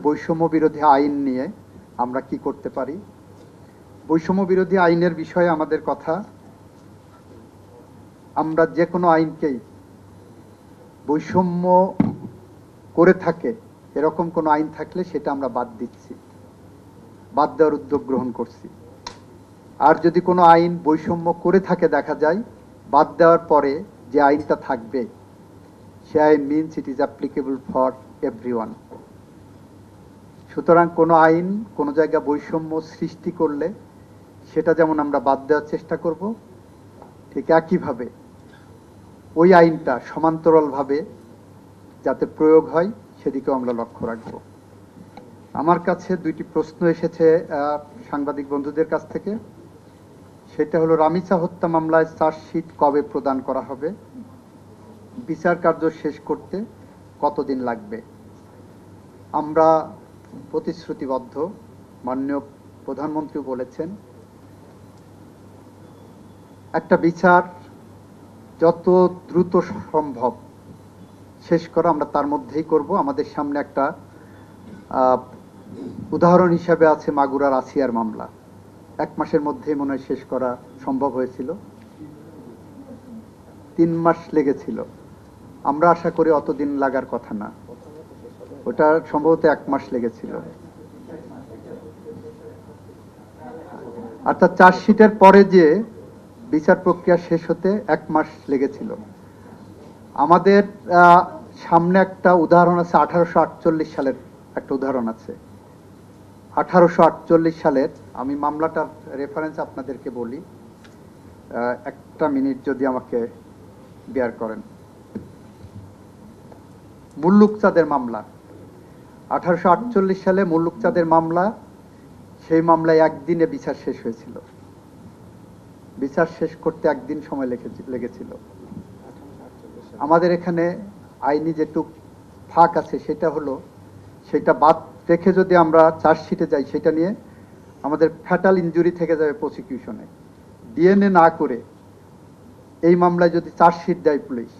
বৈষম্য বিরোধী আইন নিয়ে আমরা কি করতে পারি। বৈষম্য বিরোধী আইনের বিষয়ে আমাদের কথা, আমরা যে কোনো আইনকেই বৈষম্য করে থাকে এরকম কোনো আইন থাকলে সেটা আমরা বাদ দিচ্ছি, বাদ দেওয়ার উদ্যোগ গ্রহণ করছি। আর যদি কোনো আইন বৈষম্য করে থাকে দেখা যায়, বাদ দেওয়ার পরে যে আইনটা থাকবে সে আইন means it is applicable for everyone. সুতরাং কোনো আইন কোনো জায়গায় বৈষম্য সৃষ্টি করলে সেটা যেমন আমরা বাদ দেওয়ার চেষ্টা করব, ঠিক একইভাবে ওই আইনটা সমান্তরালভাবে যাতে প্রয়োগ হয় সেদিকেও আমরা লক্ষ্য রাখব। আমার কাছে দুইটি প্রশ্ন এসেছে সাংবাদিক বন্ধুদের কাছ থেকে। সেটা হলো, রামিসা হত্যা মামলায় চার্জশিট কবে প্রদান করা হবে? বিচার কার্য শেষ করতে কতদিন লাগবে? আমরা প্রতিশ্রুতিবদ্ধ, মাননীয় প্রধানমন্ত্রী বলেছেন একটা বিচার যত দ্রুত সম্ভব শেষ করা আমরা তার মধ্যেই করব। আমাদের সামনে একটা উদাহরণ হিসাবে আছে মাগুরার আসিয়ার মামলা, 1 মাসের মধ্যেই মনে হয় শেষ করা সম্ভব হয়েছিল, 3 মাস লেগেছিল। আমরা আশা করি অতদিন লাগার কথা না, ওটা সম্ভবত 1 মাস লেগেছিল। অর্থাৎ চার্জশিটের পরে যে বিচার প্রক্রিয়া শেষ হতে 1 মাস লেগেছিল। আমাদের সামনে একটা উদাহরণ আছে, 1848 সালের একটা উদাহরণ আছে। 1848 সালের, আমি মামলাটার রেফারেন্স আপনাদেরকে বলি, একটা মিনিট যদি আমাকে বেয়ার করেন। মুল্লুক চাঁদের মামলা, 1848 সালে মুল্লুক চাঁদের মামলা। সেই মামলায় একদিনে বিচার শেষ হয়েছিল। বিচার শেষ করতে একদিন সময় লেগেছিল। আমাদের এখানে আইনি যেটুক ফাঁক আছে সেটা হলো, সেটা বাদ রেখে যদি আমরা চার্জশিটে যাই সেটা নিয়ে আমাদের ফ্যাটাল ইনজুরি থেকে যাবে প্রসিকিউশনে। ডিএনএ না করে এই মামলায় যদি চার্জশিট দেয় পুলিশ,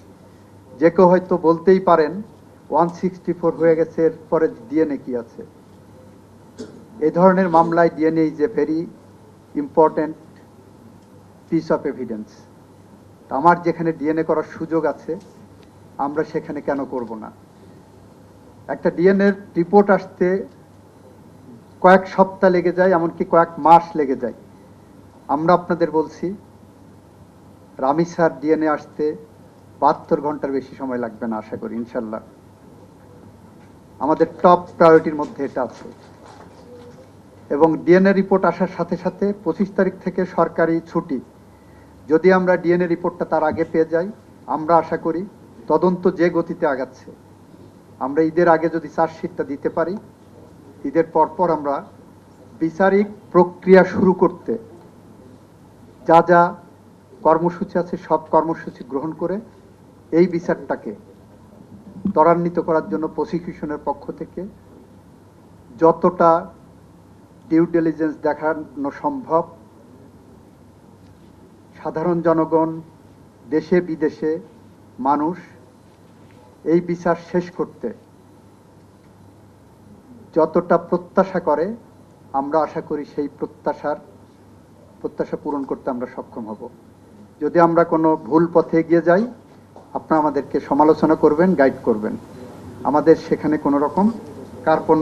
যে কেউ হয়তো বলতেই পারেন 164 হয়ে গেছে, এরপরে ডিএনএ কি আছে। এই ধরনের মামলায় DNA is a very important piece of evidence. আমার যেখানে ডিএনএ করার সুযোগ আছে আমরা সেখানে কেন করব না? একটা ডিএনএ রিপোর্ট আসতে কয়েক সপ্তাহ লেগে যায়, এমনকি কয়েক মাস লেগে যায়। আমরা আপনাদের বলছি রামিসার ডিএনএ আসতে 72 ঘন্টার বেশি সময় লাগবে না, আশা করি ইনশাল্লাহ। আমাদের টপ প্রায়োরিটির মধ্যে এটা আছে। এবং ডিএনএ রিপোর্ট আসার সাথে সাথে 25 তারিখ থেকে সরকারি ছুটি, যদি আমরা ডিএনএ রিপোর্টটা তার আগে পেয়ে যাই, আমরা আশা করি তদন্ত যে গতিতে আগাচ্ছে, আমরা ঈদের আগে যদি চার্জশিটটা দিতে পারি, ঈদের পরপর আমরা বিচারিক প্রক্রিয়া শুরু করতে যা যা কর্মসূচি আছে সব কর্মসূচি গ্রহণ করে এই বিচারটাকে ত্বরান্বিত করার জন্য প্রসিকিউশনের পক্ষ থেকে যতটা ডিউ ডিলিজেন্স দেখানো সম্ভব, সাধারণ জনগণ, দেশে বিদেশে মানুষ এই বিচার শেষ করতে যতটা প্রত্যাশা করে, আমরা আশা করি সেই প্রত্যাশা পূরণ করতে আমরা সক্ষম হব। যদি আমরা কোনো ভুল পথে এগিয়ে যাই, আপনারা আমাদেরকে সমালোচনা করবেন, গাইড করবেন। আমাদের সেখানে কোনো রকম কার্পণ্য